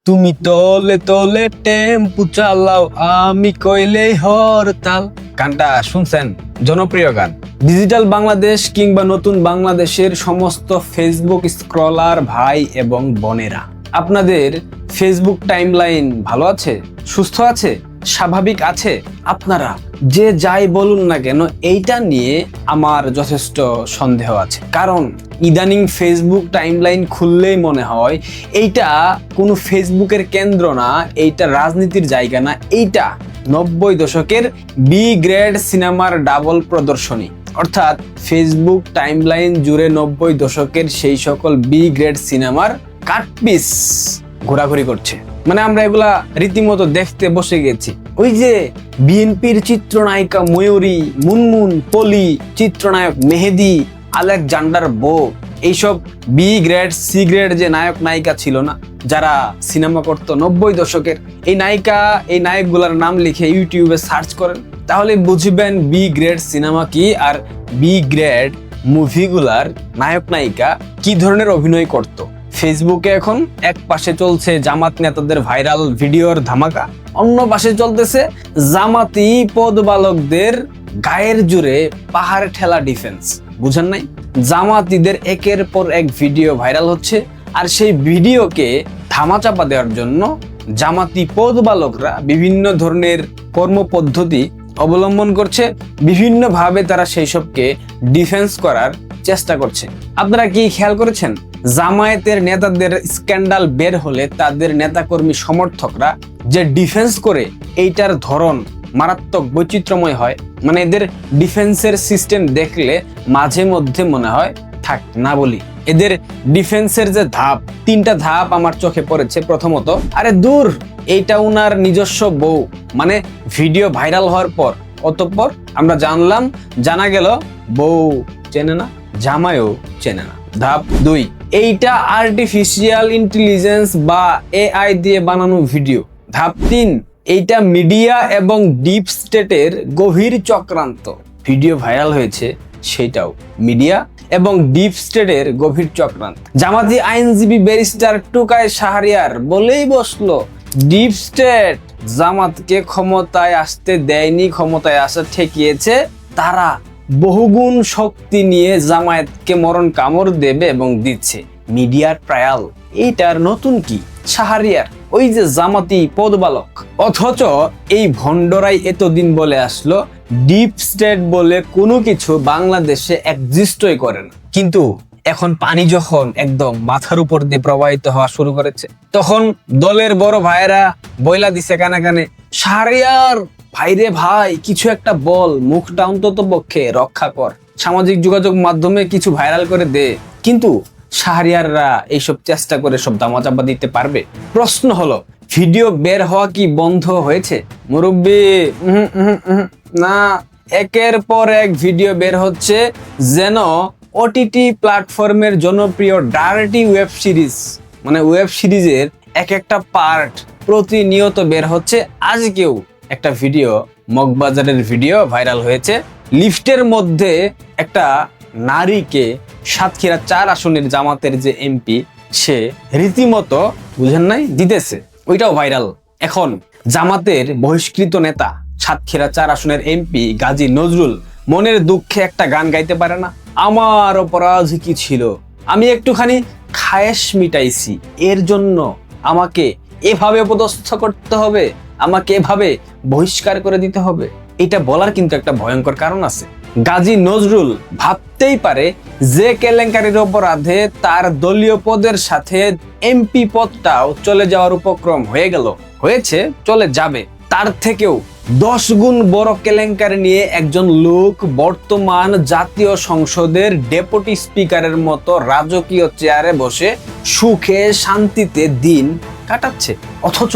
তুমি তলে তলে টেম্পু চালাও, আমি কইলেই হরতাল। গানটা শুনছেন? জনপ্রিয় গান। ডিজিটাল বাংলাদেশ কিংবা নতুন বাংলাদেশের সমস্ত ফেসবুক স্ক্রলার ভাই এবং বোনেরা, আপনাদের ফেসবুক টাইমলাইন ভালো আছে, সুস্থ আছে, স্বাভাবিক আছে? আপনারা যে যাই বলুন না কেন, এইটা নিয়ে আমার যথেষ্ট সন্দেহ আছে। কারণ ইদানিং ফেসবুক টাইমলাইন খুললেই মনে হয় এইটা কোনো ফেসবুকের কেন্দ্র না, এইটা রাজনীতির জায়গা না, এইটা 90 দশকের বি গ্রেড সিনেমার ডাবল প্রদর্শনী। অর্থাৎ ফেসবুক টাইমলাইন জুড়ে 90 দশকের সেই সকল বি গ্রেড সিনেমার কাটপিস ঘোরাঘুরি করছে। মানে আমরা এগুলা রীতিমতো দেখতে বসে গেছি। ওই যে বিএনপির চিত্রনায়িকা ময়ূরী, মুনমুন, পলি, চিত্রনায়ক মেহেদি, আলেকজান্ডার বো, এইসব বি গ্রেড সি গ্রেড যে নায়ক নায়িকা ছিল না, যারা সিনেমা করতো 90 দশকের, এই নায়িকা এই নায়কগুলার নাম লিখে ইউটিউবে সার্চ করেন, তাহলে বুঝবেন বি গ্রেড সিনেমা কি আর বি গ্রেড মুভিগুলার নায়ক নায়িকা কি ধরনের অভিনয় করত। ফেসবুকে এখন এক পাশে চলছে জামাত নেতাদের ভাইরাল ভিডিওর ধামাকা, অন্য পাশে চলতেছে জামাতি পদবালকদের গায়ের জুড়ে পাহাড় ঠেলা ডিফেন্স। বুঝেন নাই? জামাতিদের একের পর এক ভিডিও ভাইরাল হচ্ছে, আর সেই ভিডিওকে ধামাচাপা দেওয়ার জন্য জামাতি পদবালকরা বিভিন্ন ধরনের কর্মপদ্ধতি অবলম্বন করছে, বিভিন্নভাবে তারা সেই সবকে ডিফেন্স করার চেষ্টা করছে। আপনারা কি খেয়াল করেছেন, জামায়াতের নেতাদের স্ক্যান্ডাল বের হলে তাদের নেতাকর্মী সমর্থকরা যে ডিফেন্স করে, এইটার ধরন মারাত্মক বৈচিত্র্যময় হয়। মানে এদের ডিফেন্সের সিস্টেম দেখলে মাঝে মধ্যে মনে হয় থাক না বলি। এদের ডিফেন্সের যে ধাপ, 3টা ধাপ আমার চোখে পড়েছে। প্রথমত, আরে দূর, এইটা উনার নিজস্ব বউ। মানে ভিডিও ভাইরাল হওয়ার পর অতঃপর আমরা জানা গেল বউ চেনে না, জামাইও চেনে না। ধাপ 2, এইটা আর্টিফিশিয়াল ইন্টেলিজেন্স বা এআই দিয়ে বানানো ভিডিও। ধাপ 3, এইটা মিডিয়া এবং ডিপ স্টেটের গভীর চক্রান্ত। ভিডিও ভাইরাল হয়েছে সেটাও মিডিয়া এবং ডিপ স্টেটের গভীর চক্রান্ত। জামাতি আইনজীবী ব্যারিস্টার টুকাই শাহরিয়ার বলেই বসলো, ডিপ স্টেট জামাতকে ক্ষমতায় আসতে দেয়নি, ক্ষমতায় আসা ঠেকিয়েছে তারা। বহুগুণ শক্তি নিয়ে জামায়াতকে মরণ কামড় দেবে এবং দিচ্ছে। মিডিয়ার ট্রায়াল, এইটার নতুন কি? শাহরিয়ার ওই যে জামাতি পদবালক। অথচ এই ভণ্ডরাই এতদিন বলে আসলো ডিপ স্টেট বলে কোনো কিছু বাংলাদেশে এক্সিস্টই করে না। কিন্তু এখন পানি যখন একদম মাথার উপর দিয়ে প্রবাহিত হওয়া শুরু করেছে, তখন দলের বড় ভাইয়েরা বইলা দিছে কানে কানে, শাহরিয়ার ভাইরে ভাই, কিছু একটা বল, মুখটা অন্তত পক্ষে রক্ষা কর, সামাজিক যোগাযোগ মাধ্যমে কিছু ভাইরাল করে দে। কিন্তু শাহরিয়াররা এইসব চেষ্টা করে সব দামাচাপা দিতে পারবে? প্রশ্ন হলো, ভিডিও বের হওয়া কি বন্ধ হয়েছে? মুরব্বি, না, একের পর এক ভিডিও বের হচ্ছে, যেন ওটিটি প্ল্যাটফর্মের জনপ্রিয় ডার্টি ওয়েব সিরিজ। মানে ওয়েব সিরিজের এক একটা পার্ট প্রতিনিয়ত বের হচ্ছে। আজকেও একটা ভিডিও, মগবাজারের ভিডিও ভাইরাল হয়েছে। লিফটের মধ্যে একটা নারীকে সাতক্ষীরা 4 আসনের জামাতের যে এমপি, সে রীতিমতো, বুঝেন নাই, দিতেছে। ওইটাও ভাইরাল। এখন জামাতের বহিষ্কৃত নেতা সাতক্ষীরা 4 আসনের এমপি গাজী নজরুল মনের দুঃখে একটা গান গাইতে পারে না? আমার অপরাধ কি ছিল, আমি একটুখানি খায়েশ মিটাইছি, এর জন্য আমাকে এভাবে অপদস্থ করতে হবে, আমাকে এভাবে বহিষ্কার করে দিতে হবে। এটা বলার কিন্তু একটা ভয়ঙ্কর কারণ আছে। গাজী নজরুল ভাবতেই পারে যে কেলেঙ্কারির অপরাধে তার দলীয় পদের সাথে এমপি পদটাও চলে যাওয়ার উপক্রম হয়েছে, চলে যাবে। তার থেকেও 10 গুণ বড় কেলেঙ্কারি নিয়ে একজন লোক বর্তমান জাতীয় সংসদের ডেপুটি স্পিকারের মতো রাজকীয় চেয়ারে বসে সুখে শান্তিতে দিন কাটাচ্ছে। অথচ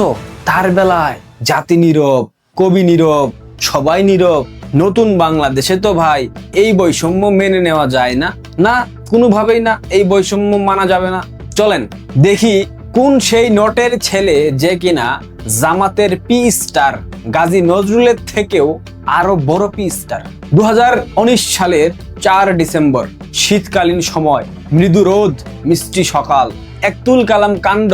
তার বেলায় জাতি নীরব, কবি নীরব, সবাই নীরব। নতুন বাংলাদেশে তো ভাই এই বৈষম্য মেনে নেওয়া যায় না, না, কোনোভাবেই না, এই বৈষম্য মানা যাবে না। চলেন দেখি কোন সেই নটের ছেলে যে কিনা জামাতের পি স্টার, গাজী নজরুলের থেকেও আরো বড় পি স্টার। 2019 সালের 4 ডিসেম্বর, শীতকালীন সময়, মৃদু রোদ, মিষ্টি সকাল, একতুল কালাম কাণ্ড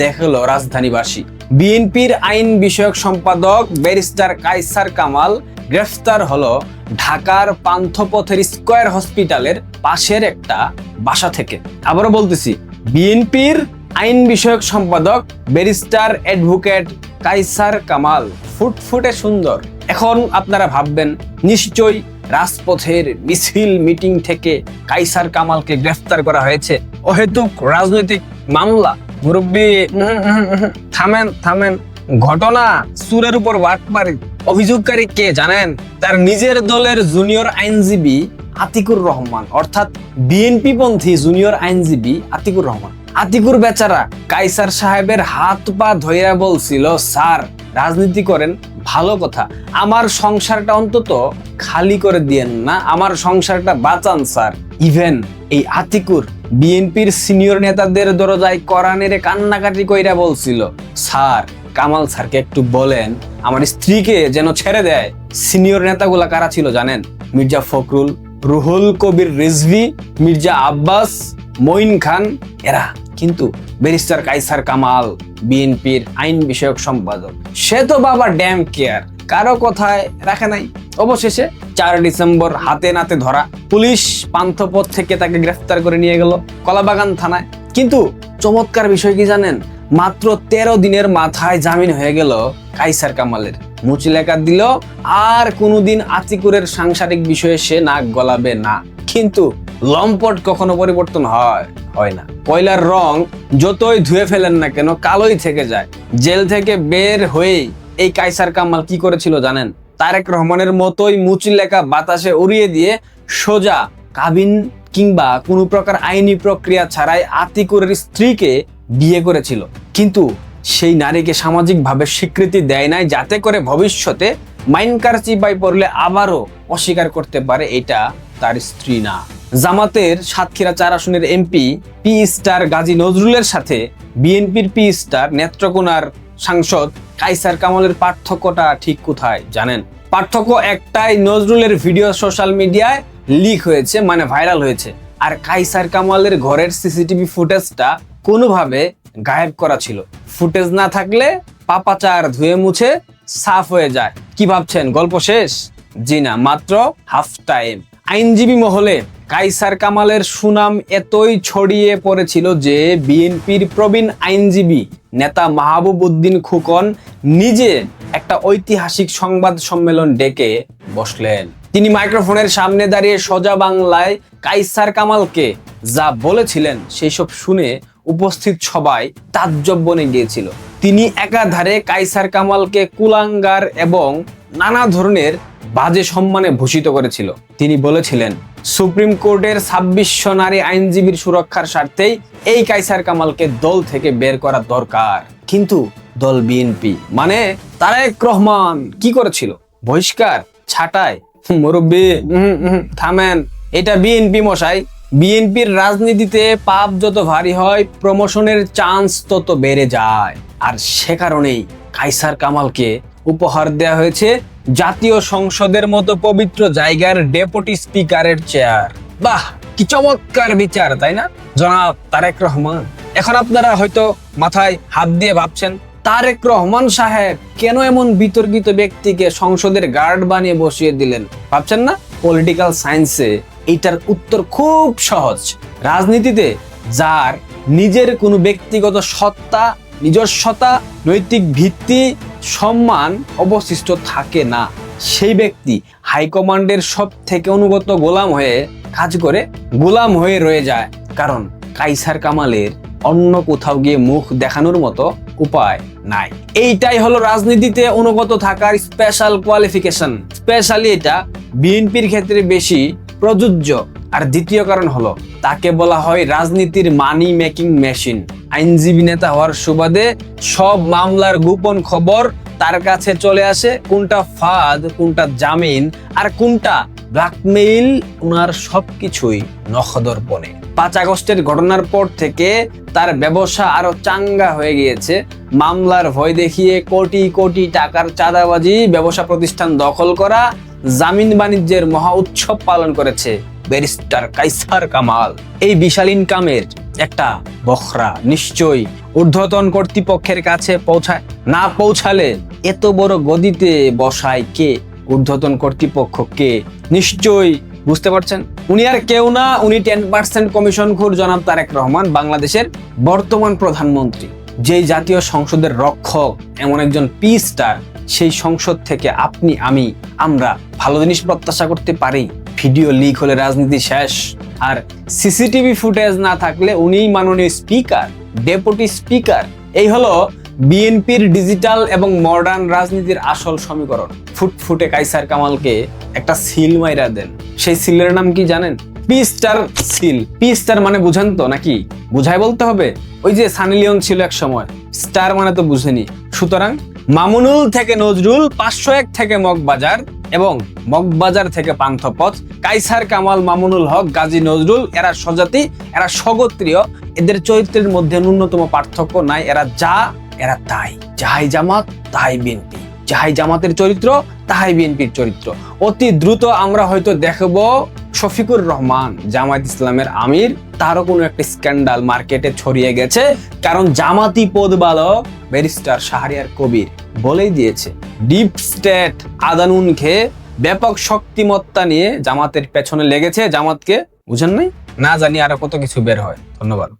দেখল রাজধানীবাসী। বিএনপির আইন বিষয়ক সম্পাদক ব্যারিস্টার কায়সার কামাল গ্রেফতার হলো ঢাকার পান্থপথের স্কয়ার হসপিটালের পাশের একটা বাসা থেকে। আবারও বলতেছি, বিএনপির আইন বিষয়ক সম্পাদক ব্যারিস্টার অ্যাডভোকেট কায়সার কামাল ফুটফুটে সুন্দর। এখন আপনারা ভাববেন নিশ্চয়ই রাজপথের মিছিল মিটিং থেকে কায়সার কামালকে গ্রেফতার করা হয়েছে অহেতুক রাজনৈতিক মামলা। মুরব্বী থামেন। ঘটনা সুরের উপর বাটপারি। অভিযোগকারী কে জানেন? তার নিজের দলের জুনিয়র আইনজীবী আতিকুর রহমান, অর্থাৎ বিএনপি পন্থী জুনিয়র আইনজীবী আতিকুর রহমান। আতিকুর বেচারা কায়সার সাহেবের হাত পা ধইরা বলছিল, স্যার রাজনীতি করেন ভালো কথা, আমার সংসারটা অন্তত খালি করে দিয়েন না, আমার সংসারটা বাঁচান স্যার। ইভেন এই আতিকুর বিএনপির সিনিয়র নেতাদের দরজায় কোরআনের কান্নাকাটি কইরা বলছিল, স্যার কামাল স্যারকে একটু বলেন আমার স্ত্রীকে যেন ছেড়ে দেয়। সিনিয়র নেতাগুলা কারা ছিল জানেন? মির্জা ফখরুল, রুহুল কবির রিজভী, মির্জা আব্বাস, মঈন খান এরা। কিন্তু ব্যারিস্টার কায়সার কামাল বিএনপির আইন বিষয়ক সম্পাদক, সে তো বাবা ড্যাম কেয়ার, কারো কথায় রাখে নাই। অবশেষে 4 ডিসেম্বর হাতে নাতে ধরা। পুলিশ পান্থপথ থেকে তাকে গ্রেফতার করে নিয়ে গেল কলাবাগান থানায়। কিন্তু চমৎকার বিষয় কি জানেন? মাত্র 13 দিনের মাথায় জামিন হয়ে গেল কায়সার কামালের। মুচলেকা দিল আর কোনোদিন আতিকুরের সাংসারিক বিষয়ে সে নাক গলাবে না। কিন্তু লম্পট কখনো পরিবর্তন হয় না। কয়লার রং যতই ধুয়ে ফেলেন না কেন কালোই থেকে যায়। জেল থেকে বের হয়ে এই কায়সার কামাল কি করেছিল জানেন? তারেক রহমানের মতোই মুচলেকা বাতাসে উড়িয়ে দিয়ে সোজা কাবিন কিংবা কোনো প্রকার আইনি প্রক্রিয়া ছাড়াই আতিকুরের স্ত্রীকে বিয়ে করেছিল। কিন্তু সেই নারীকে সামাজিকভাবে স্বীকৃতি দেয় নাই, যাতে করে ভবিষ্যতে মাইনকার চিপাই পড়লে আবারও অস্বীকার করতে পারে এটা তার স্ত্রী না। জামাতের সাতক্ষীরা 4 আসনের এমপি পি স্টার গাজী নজরুলের সাথে বিএনপির পি স্টার নেত্রকোনার সাংসদ কায়সার কামালের পার্থক্যটা ঠিক কোথায় জানেন? পার্থক্য একটাই, নজরুলের ভিডিও সোশ্যাল মিডিয়ায় লিক হয়েছে, মানে ভাইরাল হয়েছে, আর কায়সার কামালের ঘরের সিসিটিভি ফুটেজটা কোনোভাবে গায়েব করা ছিল। ফুটেজ না থাকলে পাপাচার ধুয়ে মুছে সাফ হয়ে যায়। কি ভাবছেন গল্প শেষ? জি না, মাত্র হাফ টাইম। আইনজীবী মহলে কায়সার কামালের সুনাম এতই ছড়িয়ে পড়েছিল যে বিএনপির প্রবীণ আইনজীবী নেতা মাহবুব উদ্দিন খোকন নিজে একটা ঐতিহাসিক সংবাদ সম্মেলন ডেকে বসলেন। তিনি মাইক্রোফোনের সামনে দাঁড়িয়ে সোজা বাংলায় কায়সার কামালকে যা বলেছিলেন সেই সব শুনে উপস্থিত সবাই তাজ্জব বনে গিয়েছিল। তিনি একাধারে কায়সার কামালকে কুলাঙ্গার এবং নানা ধরনের বাজে সম্মানে ভূষিত করেছিল। তিনি বলেছিলেন সুপ্রিম কোর্টের 2600 নারী আইনজীবীর সুরক্ষার স্বার্থেই এই কায়সার কামালকে দল থেকে বের করা দরকার। কিন্তু দল বিএনপি মানে তারেক রহমান কি করেছিল? বহিষ্কার, ছাঁটাই। মুরব্বী থামেন, এটা বিএনপি মশাই। বিএনপির রাজনীতিতে পাপ যত ভারী হয় প্রমোশনের চান্স তত বেড়ে যায়। আর সে কারণেই কায়সার কামালকে উপহার দেওয়া হয়েছে জাতীয় সংসদের মতো পবিত্র জায়গার ডেপুটি স্পিকারের চেয়ার। বাহ, কি চমৎকার বিচার, তাই না জনাব তারেক রহমান? এখন আপনারা হয়তো মাথায় হাত দিয়ে ভাবছেন, তারেক রহমান সাহেব কেন এমন বিতর্কিত ব্যক্তিকে সংসদের গার্ড বানিয়ে বসিয়ে দিলেন? ভাবছেন না? পলিটিক্যাল সায়েন্সে এটার উত্তর খুব সহজ। রাজনীতিতে যার নিজের কোনো ব্যক্তিগত সত্তা, নিজস্বতা, নৈতিক ভিত্তি, সম্মান অবশিষ্ট থাকে না, সেই ব্যক্তি হাইকমান্ডের সব থেকে অনুগত গোলাম হয়ে কাজ করে, গোলাম হয়ে রয়ে যায়। কারণ কায়সার কামালের অন্য কোথাও গিয়ে মুখ দেখানোর মতো উপায় নাই। এইটাই হলো রাজনীতিতে অনুগত থাকার স্পেশাল কোয়ালিফিকেশন। স্পেশালি এটা বিএনপির ক্ষেত্রে বেশি প্রযোজ্য। আর দ্বিতীয় কারণ হলো তাকে বলা হয় রাজনীতির মানি মেকিং মেশিন। আইনজীবী নেতা হওয়ার সুবাদে সব মামলার গোপন খবর তার কাছে চলে আসে। কোনটা ফাঁদ, কোনটা জামিন আর কোনটা ব্ল্যাকমেইল, ওনার সবকিছুই নখদর্পণে। 5 আগস্টের ঘটনার পর থেকে তার ব্যবসা আরো চাঙ্গা হয়ে গিয়েছে। মামলার ভয় দেখিয়ে কোটি কোটি টাকার চাঁদাবাজি, ব্যবসা প্রতিষ্ঠান দখল করা, জামিন বাণিজ্যের মহা উৎসব পালন করেছে ব্যারিস্টার কায়সার কামাল। এই বিশাল ইনকামের একটা বখরা নিশ্চয়ই ঊর্ধ্বতন কর্তৃপক্ষের কাছে পৌঁছায়, না পৌঁছালে এত বড় গদিতে বসায় কে? ঊর্ধ্বতন কর্তৃপক্ষ কে? নিশ্চয়ই বুঝতে পারছেন, উনি আর কেউ না, উনি 10% কমিশনখোর জনাব তারেক রহমান, বাংলাদেশের বর্তমান প্রধানমন্ত্রী। যেই জাতীয় সংসদের রক্ষক, এমন একজন পি স্টার, সেই সংসদ থেকে আপনি আমি আমরা ভালো জিনিস প্রত্যাশা করতে পারি? ভিডিও লিক হলে রাজনীতি শেষ, আর সিসিটিভি ফুটেজ না থাকলে উনিই মাননীয় স্পিকার, ডেপুটি স্পিকার। এই হলো বিএনপির ডিজিটাল এবং মডার্ন রাজনীতির আসল সমীকরণ। ফুটফুটে কাইসার কামালকে একটা সিল মাইরা দেন, সেই সিলের নাম কি জানেন? P star seal. P star মানে বুঝেন তো নাকি? বুঝায় বলতে হবে? ওই যে সানি লিওন ছিল এক সময়, স্টার মানে তো বুঝেনি। সুতরাং মামুনুল থেকে নজরুল, 501 থেকে মগবাজার এবং মগবাজার থেকে পান্থপথ, কাইসার কামাল, মামুনুল হক, গাজী নজরুল, এরা স্বজাতি, এরা স্বগোত্রীয়, এদের চরিত্রের মধ্যে ন্যূনতম পার্থক্য নাই। এরা যা, এরা তাই। যাহাই জামাত তাহাই বিএনপি, যাহাই জামাতের চরিত্র তাহাই বিএনপির চরিত্র। অতি দ্রুত আমরা হয়তো দেখব শফিকুর রহমান, জামায়াত ইসলামের আমির, তারও কোনো একটা স্ক্যান্ডাল মার্কেটে ছড়িয়ে গেছে, কারণ জামাতি পদবালক ব্যারিস্টার শাহরিয়ার কবির বলেই দিয়েছে, ডিপ স্টেট আদানুন খেয়ে ব্যাপক শক্তিমত্তা নিয়ে জামাতের পেছনে লেগেছে। জামাতকে বুঝেন নাই? না জানি আরো কত কিছু বের হয়। ধন্যবাদ।